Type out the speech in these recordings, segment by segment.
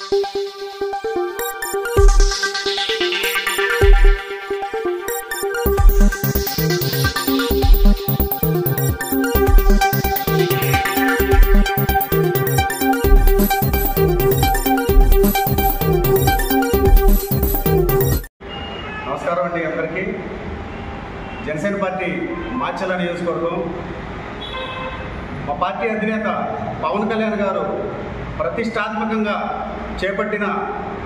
నమస్కారం అండి అందరికీ. జనసేన పార్టీ మాచర్ల నియోజకవర్గం మా పార్టీ అధినేత పవన్ కళ్యాణ్ గారు ప్రతిష్టాత్మకంగా చేపట్టిన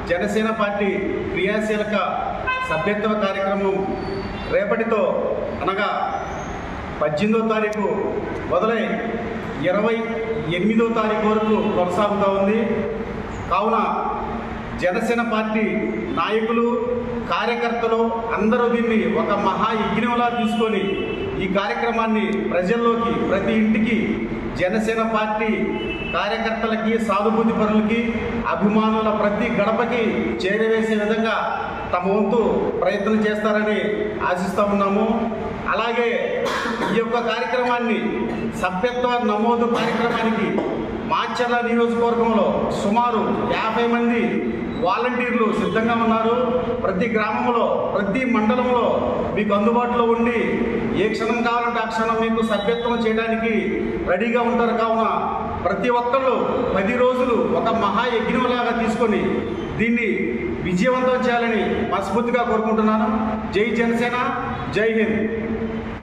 జనసేన పార్టీ క్రియాశీలక సభ్యత్వ కార్యక్రమం రేపటితో అనగా 18వ తారీఖు మొదలై 28వ తారీఖు వరకు కొనసాగుతూ ఉంది. కావున జనసేన పార్టీ నాయకులు, కార్యకర్తలు అందరూ దీన్ని ఒక మహాయజ్ఞంలా తీసుకొని ఈ కార్యక్రమాన్ని ప్రజల్లోకి, ప్రతి ఇంటికి జనసేన పార్టీ కార్యకర్తలకి, సానుభూతి పరులకి, అభిమానుల ప్రతి గడపకి చేరవేసే విధంగా తమ వంతు ప్రయత్నం చేస్తారని ఆశిస్తూ ఉన్నాము. అలాగే ఈ యొక్క కార్యక్రమాన్ని సభ్యత్వ నమోదు కార్యక్రమానికి మాచర్ల నియోజకవర్గంలో సుమారు 50 మంది వాలంటీర్లు సిద్ధంగా ఉన్నారు. ప్రతి గ్రామంలో, ప్రతి మండలంలో మీకు అందుబాటులో ఉండి ఏ క్షణం కావాలంటే ఆ క్షణం మీకు సభ్యత్వం చేయడానికి రెడీగా ఉంటారు. కావున ప్రతి ఒక్కళ్ళు 10 రోజులు ఒక మహాయజ్ఞంలాగా తీసుకొని దీన్ని విజయవంతం చేయాలని మనస్ఫూర్తిగా కోరుకుంటున్నాను. జై జనసేన, జై హింద్.